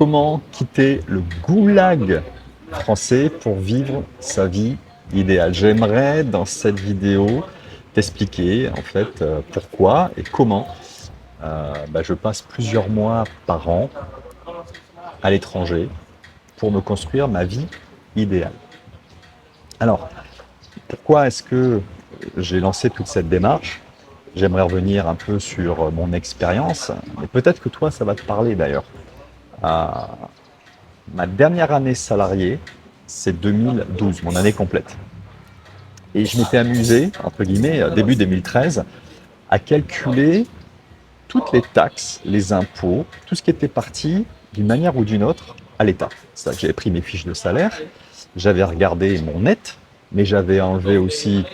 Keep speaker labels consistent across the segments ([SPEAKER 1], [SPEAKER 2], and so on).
[SPEAKER 1] Comment quitter le goulag français pour vivre sa vie idéale? J'aimerais dans cette vidéo t'expliquer en fait pourquoi et comment je passe plusieurs mois par an à l'étranger pour me construire ma vie idéale. Alors, pourquoi est-ce que j'ai lancé toute cette démarche? J'aimerais revenir un peu sur mon expérience, mais peut-être que toi, ça va te parler d'ailleurs. Euh, Ma dernière année salariée, c'est 2012, mon année complète. Et je m'étais amusé, entre guillemets, début 2013, à calculer toutes les taxes, les impôts, tout ce qui était parti d'une manière ou d'une autre à l'État. C'est-à-dire que j'avais pris mes fiches de salaire, j'avais regardé mon net, mais j'avais enlevé aussi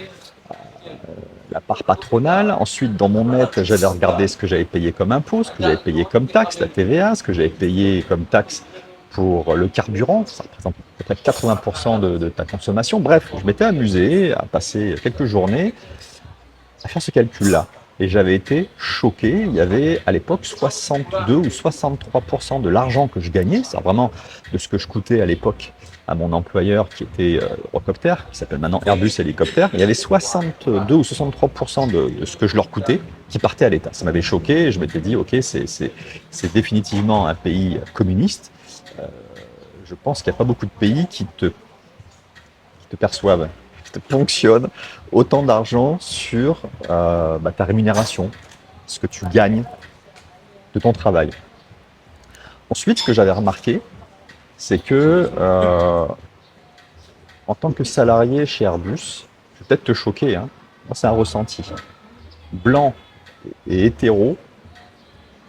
[SPEAKER 1] la part patronale. Ensuite, dans mon net, j'avais regardé ce que j'avais payé comme impôt, ce que j'avais payé comme taxe, la TVA, ce que j'avais payé comme taxe pour le carburant, ça représente peut-être 80% de ta consommation. Bref, je m'étais amusé à passer quelques journées à faire ce calcul-là. Et j'avais été choqué. Il y avait à l'époque 62 ou 63% de l'argent que je gagnais, c'est vraiment de ce que je coûtais à l'époque à mon employeur qui était Eurocopter, qui s'appelle maintenant Airbus Hélicoptère. Il y avait 62 ou 63% de ce que je leur coûtais qui partait à l'État. Ça m'avait choqué. Je m'étais dit, ok, c'est définitivement un pays communiste. Je pense qu'il n'y a pas beaucoup de pays qui te perçoivent, qui te ponctionnent autant d'argent sur ta rémunération, ce que tu gagnes de ton travail. Ensuite, ce que j'avais remarqué, c'est que en tant que salarié chez Airbus, je vais peut-être te choquer, hein, moi c'est un ressenti. Blanc et hétéro,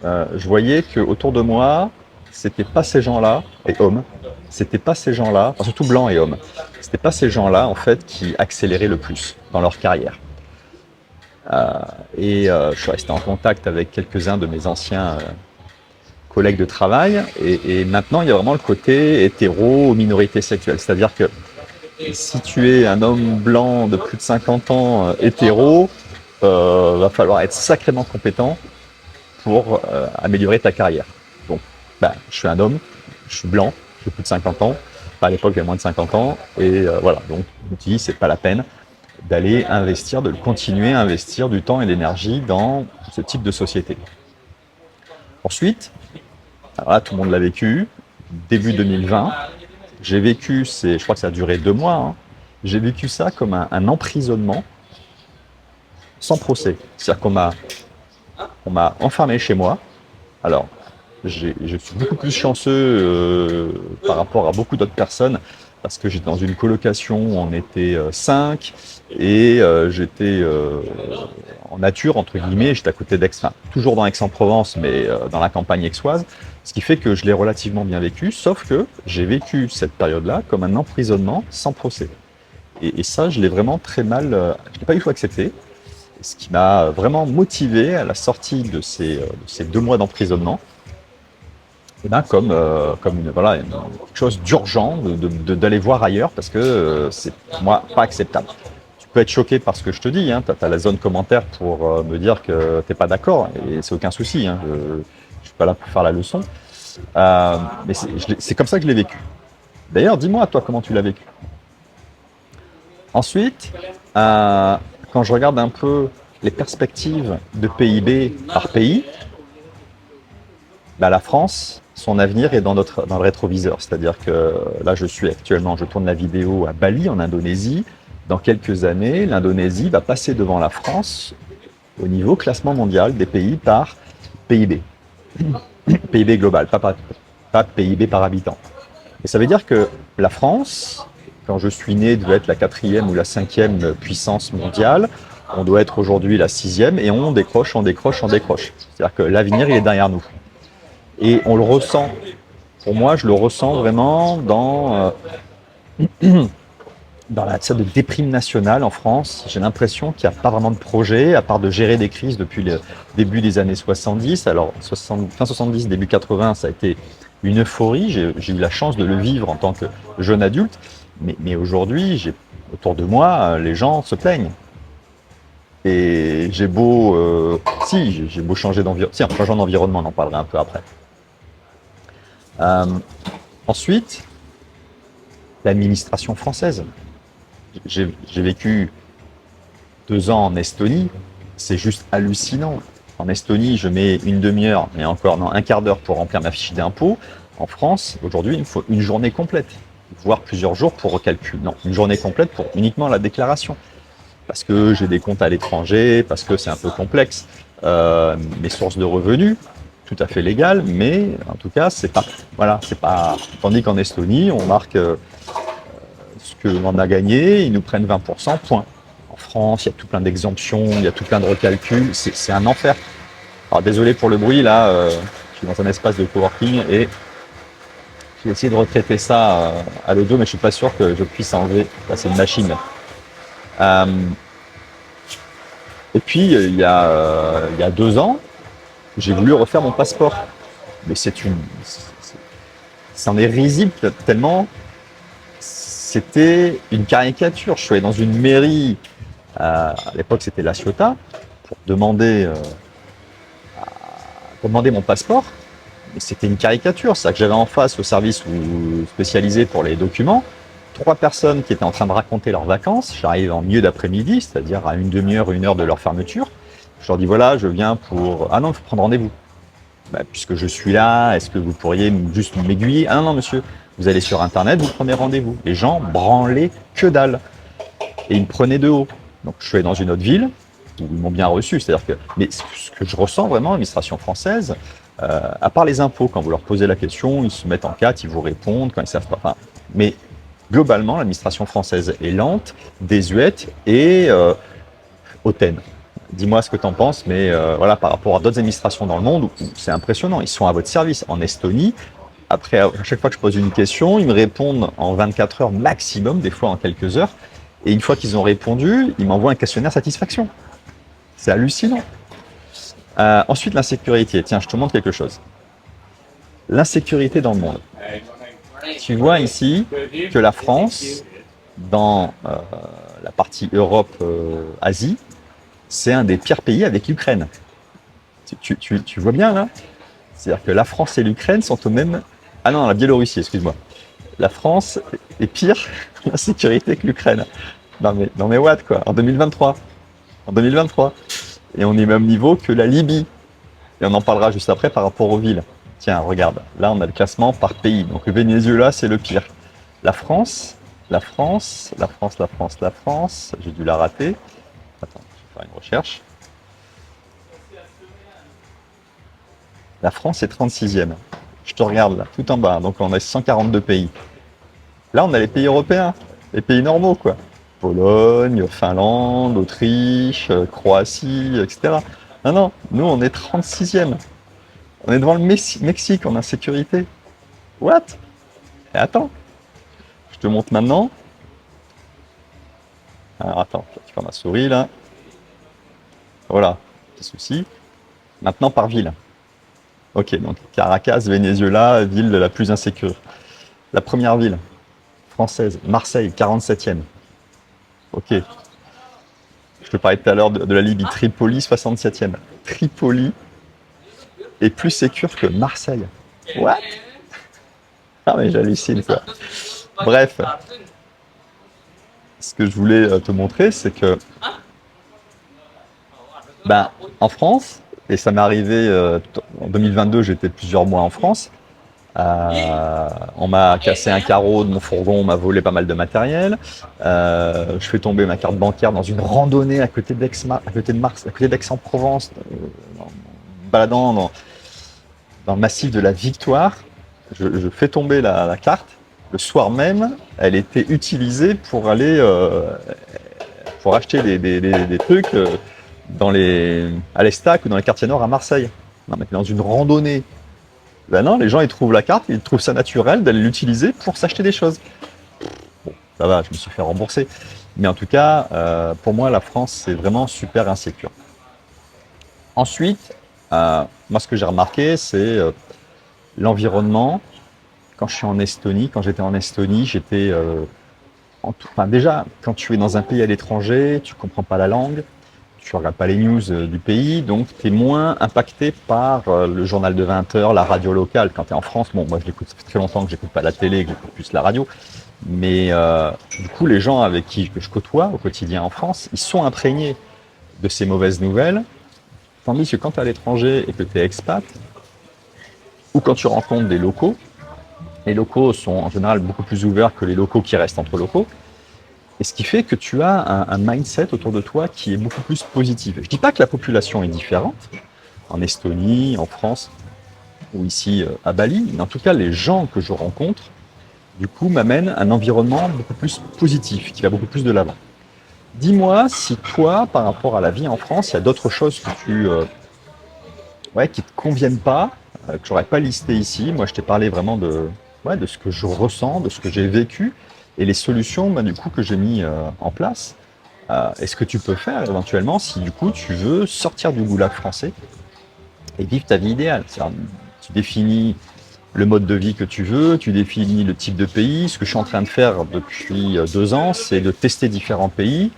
[SPEAKER 1] je voyais qu'autour de moi, c'était pas ces gens-là, et hommes, c'était pas ces gens-là, enfin surtout blancs et hommes, c'était pas ces gens-là en fait qui accéléraient le plus dans leur carrière. Je suis resté en contact avec quelques-uns de mes anciens collègues de travail, et maintenant il y a vraiment le côté hétéro, minorité sexuelle, c'est-à-dire que si tu es un homme blanc de plus de 50 ans hétéro, va falloir être sacrément compétent pour améliorer ta carrière. Donc, je suis un homme, je suis blanc, j'ai plus de 50 ans, à l'époque j'avais moins de 50 ans, et voilà, donc je me dis c'est pas la peine d'aller investir, de continuer à investir du temps et de l'énergie dans ce type de société. Ensuite, alors là tout le monde l'a vécu, début 2020, j'ai vécu, je crois que ça a duré 2 mois, hein, j'ai vécu ça comme un emprisonnement sans procès. C'est-à-dire qu'on m'a enfermé chez moi. Alors, je suis beaucoup plus chanceux par rapport à beaucoup d'autres personnes parce que j'étais dans une colocation où on était 5 et j'étais en nature, entre guillemets, j'étais à côté d'Aix, enfin, toujours dans Aix-en-Provence, mais dans la campagne aixoise, ce qui fait que je l'ai relativement bien vécu, sauf que j'ai vécu cette période-là comme un emprisonnement sans procès. Et ça, je l'ai vraiment très mal, je l'ai pas du tout accepté, ce qui m'a vraiment motivé à la sortie de ces 2 mois d'emprisonnement, et voilà, quelque chose d'urgent d'aller voir ailleurs parce que c'est pour moi pas acceptable. Tu peux être choqué par ce que je te dis, hein, tu as la zone commentaire pour me dire que tu n'es pas d'accord, et c'est aucun souci, hein, je ne suis pas là pour faire la leçon. Mais c'est comme ça que je l'ai vécu. D'ailleurs, dis-moi, toi, comment tu l'as vécu. Ensuite, quand je regarde un peu les perspectives de PIB par pays, la France, son avenir est dans le rétroviseur. C'est-à-dire que là, je tourne la vidéo à Bali, en Indonésie. Dans quelques années, l'Indonésie va passer devant la France au niveau classement mondial des pays par PIB. PIB global, pas PIB par habitant. Et ça veut dire que la France, quand je suis né, devait être la 4e ou la 5e puissance mondiale. On doit être aujourd'hui la 6e et on décroche. C'est-à-dire que l'avenir, il est derrière nous. Et on le ressent. Pour moi, je le ressens vraiment dans la sorte de déprime nationale en France. J'ai l'impression qu'il n'y a pas vraiment de projet, à part de gérer des crises depuis le début des années 70. Alors, fin 70, début 80, ça a été une euphorie. J'ai eu la chance de le vivre en tant que jeune adulte. Mais aujourd'hui, autour de moi, les gens se plaignent. Et j'ai beau changer d'environnement. Si, en changeant d'environnement, on en parlera un peu après. Euh, Ensuite, l'administration française. J'ai vécu 2 ans en Estonie, c'est juste hallucinant. En Estonie, je mets une demi-heure, mais encore non, un quart d'heure pour remplir ma fiche d'impôt. En France, aujourd'hui, il me faut une journée complète, voire plusieurs jours pour recalculer. Non, une journée complète pour uniquement la déclaration. Parce que j'ai des comptes à l'étranger, parce que c'est un peu complexe. Mes sources de revenus, tout à fait légales, mais en tout cas, c'est pas. Voilà, c'est pas. Tandis qu'en Estonie, on marque ce que l'on a gagné, ils nous prennent 20%, point. En France, il y a tout plein d'exemptions, il y a tout plein de recalculs, c'est un enfer. Alors désolé pour le bruit, là, je suis dans un espace de coworking et j'ai essayé de retraiter ça à l'audio, mais je suis pas sûr que je puisse enlever. Là, c'est une machine. Euh, et puis, il y a 2 ans, j'ai voulu refaire mon passeport. Mais c'en est risible tellement c'était une caricature. Je suis allé dans une mairie, à l'époque c'était La Ciotat, pour demander mon passeport. Mais c'était une caricature. C'est-à-dire que j'avais en face au service spécialisé pour les documents 3 personnes qui étaient en train de raconter leurs vacances. J'arrive en milieu d'après-midi, c'est-à-dire à une demi-heure, 1 heure de leur fermeture. Je leur dis voilà, je viens pour. Ah non, il faut prendre rendez-vous. Bah, puisque je suis là, est-ce que vous pourriez juste m'aiguiller? Ah non, non, monsieur, vous allez sur Internet, vous prenez rendez-vous. Les gens branlaient que dalle. Et ils me prenaient de haut. Donc je suis allé dans une autre ville où ils m'ont bien reçu. C'est-à-dire que, mais ce que je ressens vraiment, l'administration française, à part les impôts, quand vous leur posez la question, ils se mettent en quatre, ils vous répondent quand ils savent pas. Enfin, mais globalement, l'administration française est lente, désuète et hautaine. Dis-moi ce que tu en penses, mais voilà, par rapport à d'autres administrations dans le monde, c'est impressionnant. Ils sont à votre service. En Estonie, après, à chaque fois que je pose une question, ils me répondent en 24 heures maximum, des fois en quelques heures. Et une fois qu'ils ont répondu, ils m'envoient un questionnaire satisfaction. C'est hallucinant. Ensuite, l'insécurité. Tiens, je te montre quelque chose. L'insécurité dans le monde. Tu vois ici que la France, dans la partie Europe-Asie, c'est un des pires pays avec l'Ukraine. Tu vois bien là? C'est-à-dire que la France et l'Ukraine sont au même. Ah non, la Biélorussie, excuse-moi. La France est pire en sécurité que l'Ukraine. Non mais what quoi? En 2023. En 2023. Et on est au même niveau que la Libye. Et on en parlera juste après par rapport aux villes. Tiens, regarde. Là, on a le classement par pays. Donc le Venezuela, c'est le pire. La France, la France, la France, la France, la France. J'ai dû la rater. Attends, je vais faire une recherche. La France est 36e. Je te regarde là, tout en bas. Donc on a 142 pays. Là, on a les pays européens, les pays normaux, quoi. Pologne, Finlande, Autriche, Croatie, etc. Non, non, nous, on est 36e. On est devant le Mexique en insécurité. What? Et attends, je te montre maintenant. Alors attends, je prends ma souris là. Voilà, petit souci. Maintenant par ville. Ok, donc Caracas, Venezuela, ville la plus insécure. La première ville française, Marseille, 47e. Ok. Je te parlais tout à l'heure de la Libye, Tripoli, 67e. Tripoli est plus sécure que Marseille. What? Ah mais j'hallucine quoi. Bref, ce que je voulais te montrer, c'est que ben, en France, et ça m'est arrivé en 2022, j'étais plusieurs mois en France. On m'a cassé un carreau de mon fourgon, on m'a volé pas mal de matériel. Je fais tomber ma carte bancaire dans une randonnée à côté d'Aix-en-Provence, en baladant dans le massif de la Victoire. Je fais tomber la carte. Le soir même, elle était utilisée pour aller pour acheter des trucs à l'Estac ou dans les quartiers nord à Marseille. Non, mais dans une randonnée. Ben non, les gens ils trouvent la carte, ils trouvent ça naturel d'aller l'utiliser pour s'acheter des choses. Bon, ça va, je me suis fait rembourser. Mais en tout cas, pour moi, la France, c'est vraiment super insécure. Ensuite, moi, ce que j'ai remarqué, c'est l'environnement. Quand j'étais en Estonie, enfin, déjà, quand tu es dans un pays à l'étranger, tu comprends pas la langue, tu regardes pas les news du pays, donc tu es moins impacté par le journal de 20 heures, la radio locale. Quand tu es en France, bon, moi je l'écoute, ça fait très longtemps que j'écoute pas la télé, que j'écoute plus la radio, mais du coup, les gens avec qui que je côtoie au quotidien en France, ils sont imprégnés de ces mauvaises nouvelles, tandis que quand tu es à l'étranger et que tu es expat, ou quand tu rencontres des locaux, les locaux sont en général beaucoup plus ouverts que les locaux qui restent entre locaux, et ce qui fait que tu as un mindset autour de toi qui est beaucoup plus positif. Je ne dis pas que la population est différente, en Estonie, en France, ou ici à Bali, mais en tout cas, les gens que je rencontre, du coup, m'amènent un environnement beaucoup plus positif, qui va beaucoup plus de l'avant. Dis-moi si toi, par rapport à la vie en France, il y a d'autres choses qui te conviennent pas, que j'aurais pas listé ici. Moi, je t'ai parlé vraiment de ce que je ressens, de ce que j'ai vécu et les solutions, du coup, que j'ai mis en place. Est-ce que tu peux faire éventuellement si du coup tu veux sortir du goulag français et vivre ta vie idéale? C'est-à-dire, tu définis le mode de vie que tu veux, tu définis le type de pays. Ce que je suis en train de faire depuis 2 ans, c'est de tester différents pays,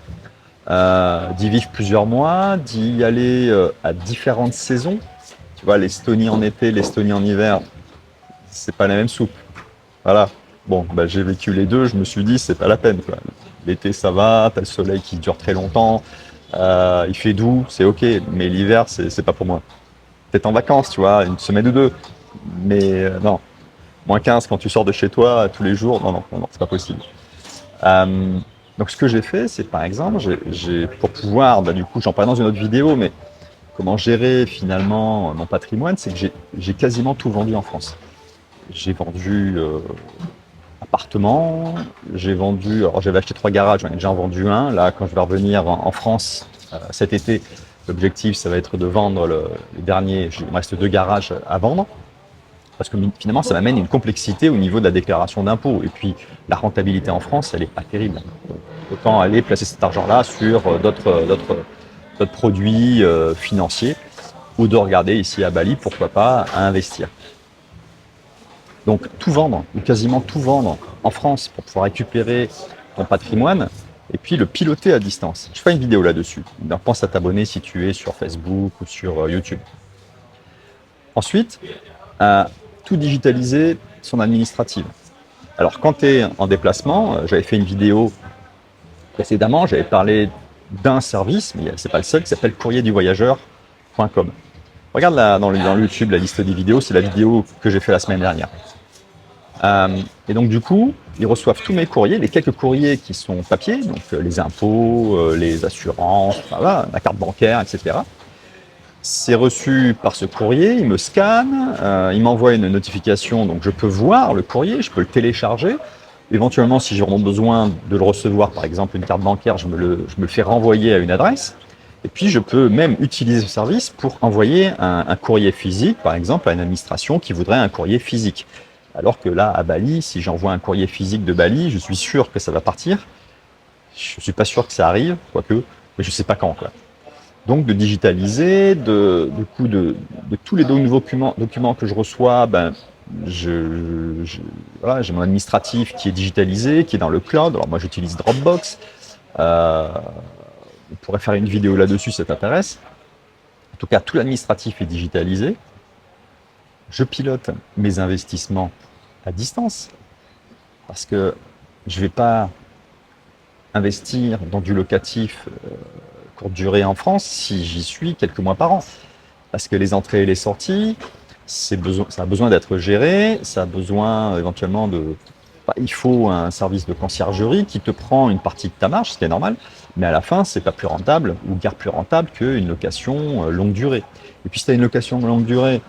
[SPEAKER 1] d'y vivre plusieurs mois, d'y aller à différentes saisons. Tu vois, l'Estonie en été, l'Estonie en hiver, c'est pas la même soupe. Voilà. Bon, j'ai vécu les deux, je me suis dit, c'est pas la peine, quoi. L'été, ça va, t'as le soleil qui dure très longtemps, il fait doux, c'est ok, mais l'hiver, c'est pas pour moi. Peut-être en vacances, tu vois, une semaine ou deux, mais non. -15 quand tu sors de chez toi tous les jours, non, non, non, non, c'est pas possible. Euh, donc, ce que j'ai fait, c'est par exemple, pour pouvoir, du coup, j'en parle dans une autre vidéo, mais comment gérer finalement mon patrimoine, c'est que j'ai quasiment tout vendu en France. J'ai vendu appartements, j'ai vendu, alors j'avais acheté 3 garages, j'en ai déjà vendu un. Là, quand je vais revenir en France cet été, l'objectif, ça va être de vendre les derniers, il me reste 2 garages à vendre. Parce que finalement, ça m'amène une complexité au niveau de la déclaration d'impôt. Et puis, la rentabilité en France, elle n'est pas terrible. Donc, autant aller placer cet argent-là sur d'autres produits financiers ou de regarder ici à Bali, pourquoi pas, à investir. Donc, tout vendre, ou quasiment tout vendre en France pour pouvoir récupérer ton patrimoine et puis le piloter à distance. Je fais une vidéo là-dessus. Donc, pense à t'abonner si tu es sur Facebook ou sur YouTube. Ensuite, tout digitaliser son administrative. Alors, quand tu es en déplacement, j'avais fait une vidéo précédemment, j'avais parlé d'un service, mais c'est pas le seul, qui s'appelle courrierduvoyageur.com. Regarde là, dans YouTube la liste des vidéos, c'est la vidéo que j'ai fait la semaine dernière. Et donc du coup, ils reçoivent tous mes courriers, les quelques courriers qui sont papier, donc les impôts, les assurances, voilà, la carte bancaire, etc. C'est reçu par ce courrier, il me scanne, il m'envoie une notification, donc je peux voir le courrier, je peux le télécharger. Éventuellement, si j'ai vraiment besoin de le recevoir, par exemple une carte bancaire, je me le fais renvoyer à une adresse. Et puis, je peux même utiliser ce service pour envoyer un courrier physique, par exemple, à une administration qui voudrait un courrier physique. Alors que là, à Bali, si j'envoie un courrier physique de Bali, je suis sûr que ça va partir. Je ne suis pas sûr que ça arrive, quoique, mais je ne sais pas quand, quoi. Donc, de digitaliser, de tous les nouveaux documents que je reçois, voilà, j'ai mon administratif qui est digitalisé, qui est dans le cloud. Alors, moi, j'utilise Dropbox. On pourrait faire une vidéo là-dessus si ça t'intéresse. En tout cas, tout l'administratif est digitalisé. Je pilote mes investissements à distance parce que je ne vais pas investir dans du locatif courte durée en France si j'y suis quelques mois par an. Parce que les entrées et les sorties, ça a besoin d'être géré, ça a besoin éventuellement il faut un service de conciergerie qui te prend une partie de ta marge, ce qui est normal, mais à la fin, c'est pas plus rentable ou guère plus rentable qu'une location longue durée. Et puis si tu as une location longue durée,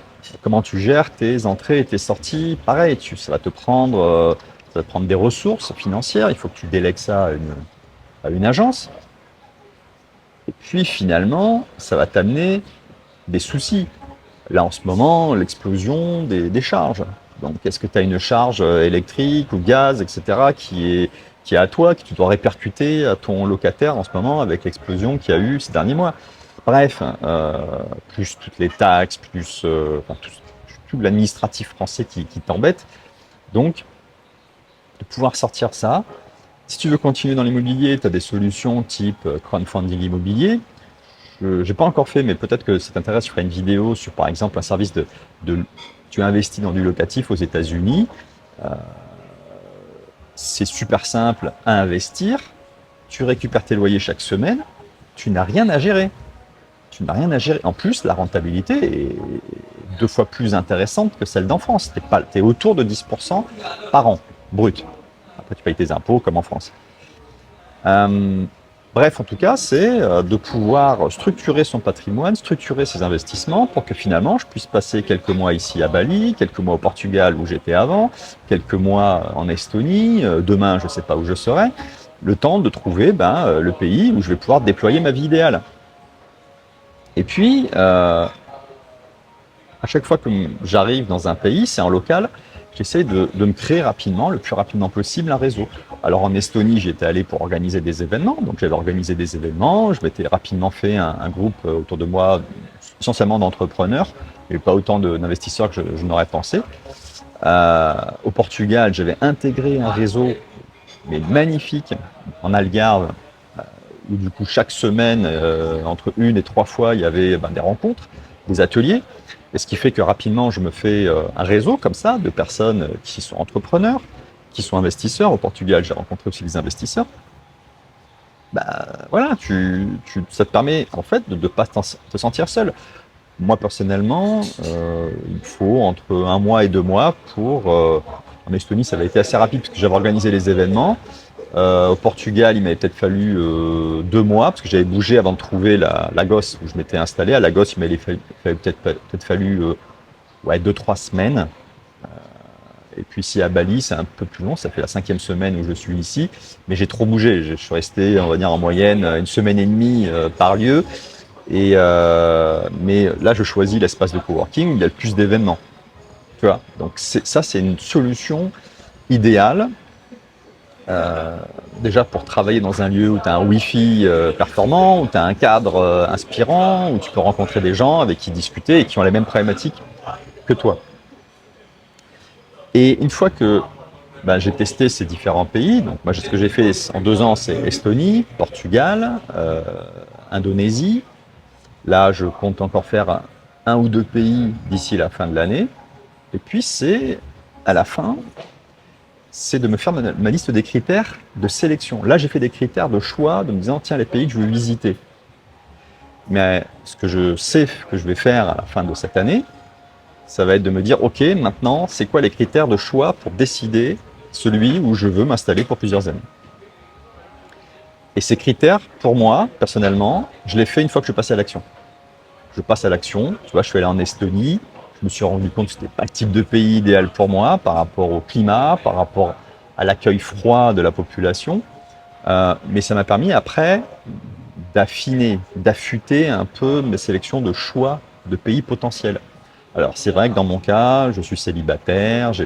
[SPEAKER 1] comment tu gères tes entrées et tes sorties? Pareil, ça va te prendre, des ressources financières, il faut que tu délègues ça à une agence. Et puis finalement, ça va t'amener des soucis. Là, en ce moment, l'explosion des charges. Donc, est-ce que tu as une charge électrique ou gaz, etc., qui est à toi, que tu dois répercuter à ton locataire en ce moment avec l'explosion qu'il y a eu ces derniers mois? Bref, plus toutes les taxes, plus tout l'administratif français qui t'embête. Donc, de pouvoir sortir ça. Si tu veux continuer dans l'immobilier, tu as des solutions type crowdfunding immobilier. je n'ai pas encore fait, mais peut-être que ça t'intéresse, je ferai une vidéo sur, par exemple, un service tu investis dans du locatif aux États-Unis. C'est super simple à investir. Tu récupères tes loyers chaque semaine. Tu n'as rien à gérer. Tu n'as rien à gérer. En plus, la rentabilité est 2 fois plus intéressante que celle d'en France. Tu es autour de 10% par an, brut. Après, tu payes tes impôts comme en France. Bref, en tout cas, c'est de pouvoir structurer son patrimoine, structurer ses investissements pour que finalement, je puisse passer quelques mois ici à Bali, quelques mois au Portugal où j'étais avant, quelques mois en Estonie, demain, je ne sais pas où je serai, le temps de trouver le pays où je vais pouvoir déployer ma vie idéale. Et puis, à chaque fois que j'arrive dans un pays, c'est en local, j'essaie de me créer rapidement, le plus rapidement possible, un réseau. Alors en Estonie, j'étais allé pour organiser des événements, donc j'avais organisé des événements, je m'étais rapidement fait un groupe autour de moi, essentiellement d'entrepreneurs, et pas autant d'investisseurs que je n'aurais pensé. Au Portugal, j'avais intégré un réseau mais magnifique en Algarve, où du coup chaque semaine, entre 1 et 3 fois, il y avait des rencontres, des ateliers. Et ce qui fait que rapidement, je me fais un réseau comme ça de personnes qui sont entrepreneurs, qui sont investisseurs. Au Portugal, j'ai rencontré aussi des investisseurs. Voilà, ça te permet en fait de ne pas te sentir seul. Moi, personnellement, il faut entre 1 mois et 2 mois pour... en Estonie, ça avait été assez rapide parce que j'avais organisé les événements. Au Portugal, il m'avait peut-être fallu 2 mois parce que j'avais bougé avant de trouver la gosse où je m'étais installé. À la gosse, il m'avait peut-être fallu 2-3 semaines. Et puis ici à Bali, c'est un peu plus long. Ça fait la 5e semaine où je suis ici. Mais j'ai trop bougé. Je suis resté, on va dire, en moyenne 1 semaine et demie par lieu. Mais là, je choisis l'espace de coworking où il y a le plus d'événements. Tu vois. Donc ça, c'est une solution idéale. Déjà pour travailler dans un lieu où tu as un Wi-Fi performant, où tu as un cadre inspirant, où tu peux rencontrer des gens avec qui discuter et qui ont les mêmes problématiques que toi. Et une fois que j'ai testé ces différents pays, donc moi ce que j'ai fait en 2 ans, c'est Estonie, Portugal, Indonésie. Là, je compte encore faire 1 ou 2 pays d'ici la fin de l'année. Et puis c'est à la fin, c'est de me faire ma liste des critères de sélection. Là, j'ai fait des critères de choix, de me disant, tiens, les pays que je veux visiter. Mais ce que je sais que je vais faire à la fin de cette année, ça va être de me dire, ok, maintenant, c'est quoi les critères de choix pour décider celui où je veux m'installer pour plusieurs années. Et ces critères, pour moi, personnellement, je les fais une fois que je passe à l'action. Je passe à l'action, tu vois, je suis allé en Estonie, je me suis rendu compte que ce n'était pas le type de pays idéal pour moi par rapport au climat, par rapport à l'accueil froid de la population. Mais ça m'a permis après d'affiner, d'affûter un peu mes sélections de choix de pays potentiels. Alors c'est vrai que dans mon cas, je suis célibataire, je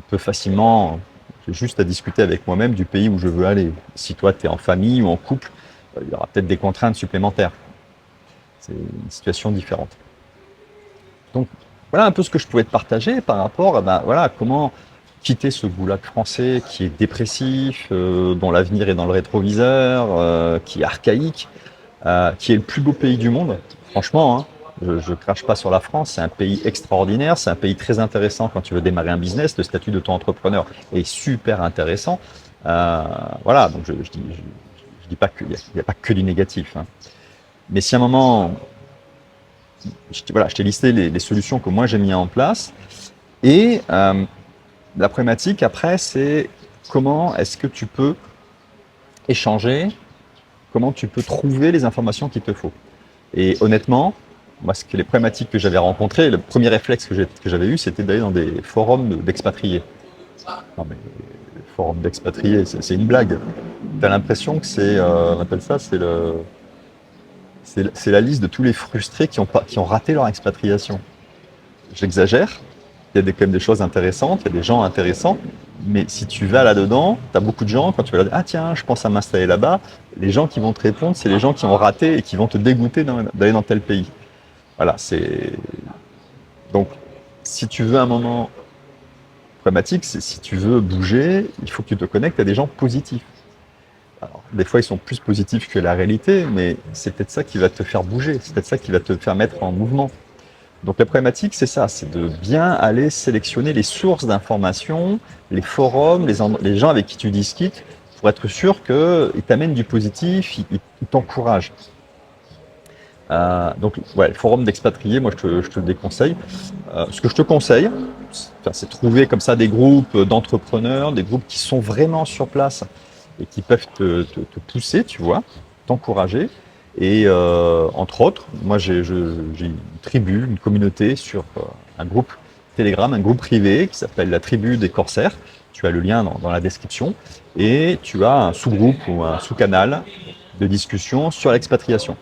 [SPEAKER 1] peux facilement, j'ai juste à discuter avec moi-même du pays où je veux aller. Si toi tu es en famille ou en couple, il y aura peut-être des contraintes supplémentaires. C'est une situation différente. Donc voilà un peu ce que je pouvais te partager par rapport à comment quitter ce goulag français qui est dépressif, dont l'avenir est dans le rétroviseur, qui est archaïque, qui est le plus beau pays du monde. Franchement, hein, je ne crache pas sur la France, c'est un pays extraordinaire, c'est un pays très intéressant quand tu veux démarrer un business. Le statut d'auto-entrepreneur est super intéressant. Voilà, donc je dis pas qu'il n'y a pas que du négatif. Hein. Mais si à un moment, je t'ai listé les solutions que moi j'ai mis en place, et la problématique après, c'est comment est-ce que tu peux échanger, comment tu peux trouver les informations qu'il te faut. Et honnêtement, moi, les problématiques que j'avais rencontrées, le premier réflexe que j'avais eu, c'était d'aller dans des forums d'expatriés. Non mais les forums d'expatriés, c'est une blague. Tu as l'impression que on appelle ça, c'est la liste de tous les frustrés qui ont raté leur expatriation. J'exagère. Il y a quand même des choses intéressantes, il y a des gens intéressants, mais si tu vas là-dedans, tu as beaucoup de gens, quand tu vas leur dire « Ah tiens, je pense à m'installer là-bas », les gens qui vont te répondre, c'est les gens qui ont raté et qui vont te dégoûter d'aller dans tel pays. Voilà, donc, si tu veux un moment problématique, c'est si tu veux bouger, il faut que tu te connectes à des gens positifs. Alors, Des fois, ils sont plus positifs que la réalité, mais c'est peut-être ça qui va te faire bouger, c'est peut-être ça qui va te faire mettre en mouvement. Donc la problématique, c'est ça, c'est de bien aller sélectionner les sources d'informations, les forums, les gens avec qui tu discutes, pour être sûr qu'ils t'amènent du positif, ils t'encouragent. Donc ouais, le forum d'expatriés, moi je te le déconseille. Ce que je te conseille, c'est trouver comme ça des groupes d'entrepreneurs, des groupes qui sont vraiment sur place et qui peuvent te pousser, tu vois, t'encourager. Et entre autres, moi j'ai une tribu, une communauté sur un groupe Telegram, un groupe privé qui s'appelle la tribu des corsaires. Tu as le lien dans la description. Et tu as un sous-groupe ou un sous-canal de discussion sur l'expatriation.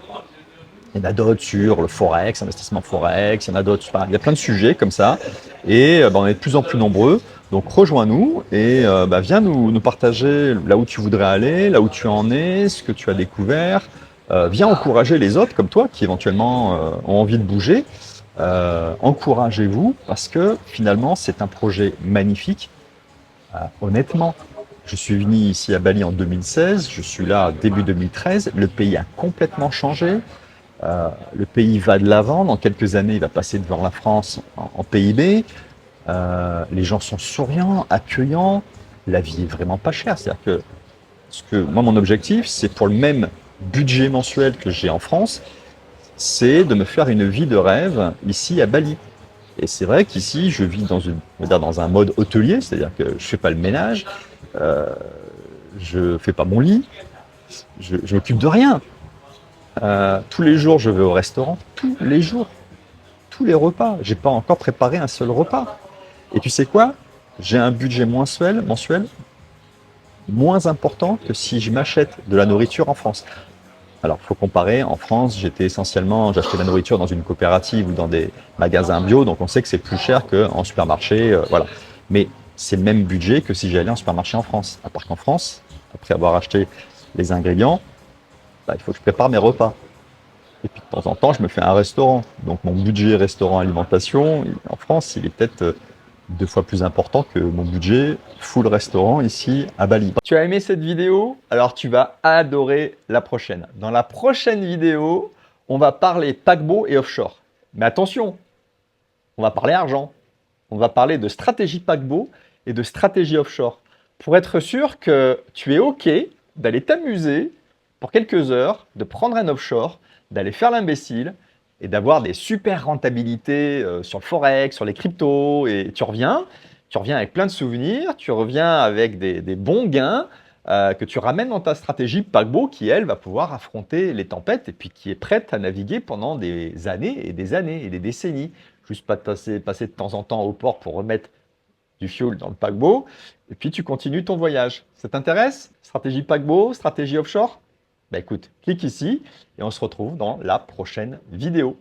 [SPEAKER 1] Il y en a d'autres sur le forex, investissement forex, il y en a d'autres, il y a plein de sujets comme ça. Et on est de plus en plus nombreux. Donc rejoins-nous et viens nous partager là où tu voudrais aller, là où tu en es, ce que tu as découvert. Viens encourager les autres comme toi qui éventuellement ont envie de bouger. Encouragez-vous parce que finalement c'est un projet magnifique. Honnêtement, je suis venu ici à Bali en 2016, je suis là début 2013, le pays a complètement changé. Le pays va de l'avant. Dans quelques années, il va passer devant la France en PIB. Les gens sont souriants, accueillants. La vie est vraiment pas chère. C'est-à-dire que moi, mon objectif, c'est pour le même budget mensuel que j'ai en France, c'est de me faire une vie de rêve ici à Bali. Et c'est vrai qu'ici, je vis dans un mode hôtelier, c'est-à-dire que je fais pas le ménage, je fais pas mon lit, je m'occupe de rien. Tous les jours, je vais au restaurant. Tous les jours. Tous les repas. J'ai pas encore préparé un seul repas. Et tu sais quoi? J'ai un budget mensuel moins important que si je m'achète de la nourriture en France. Alors, il faut comparer. En France, j'achetais la nourriture dans une coopérative ou dans des magasins bio. Donc, on sait que c'est plus cher qu'en supermarché. Voilà. Mais c'est le même budget que si j'allais en supermarché en France. À part qu'en France, après avoir acheté les ingrédients, il faut que je prépare mes repas. Et puis de temps en temps, je me fais un restaurant. Donc mon budget restaurant-alimentation, en France, il est peut-être 2 fois plus important que mon budget full restaurant ici à Bali. Tu as aimé cette vidéo? Alors tu vas adorer la prochaine. Dans la prochaine vidéo, on va parler paquebot et offshore. Mais attention, on va parler argent. On va parler de stratégie paquebot et de stratégie offshore. Pour être sûr que tu es OK d'aller t'amuser pour quelques heures, de prendre un offshore, d'aller faire l'imbécile et d'avoir des super rentabilités sur le forex, sur les cryptos. Et tu reviens avec plein de souvenirs, tu reviens avec des bons gains que tu ramènes dans ta stratégie paquebot qui, elle, va pouvoir affronter les tempêtes et puis qui est prête à naviguer pendant des années et des décennies. Juste pas passer de temps en temps au port pour remettre du fuel dans le paquebot et puis tu continues ton voyage. Ça t'intéresse? Stratégie paquebot, stratégie offshore? Écoute, clique ici et on se retrouve dans la prochaine vidéo.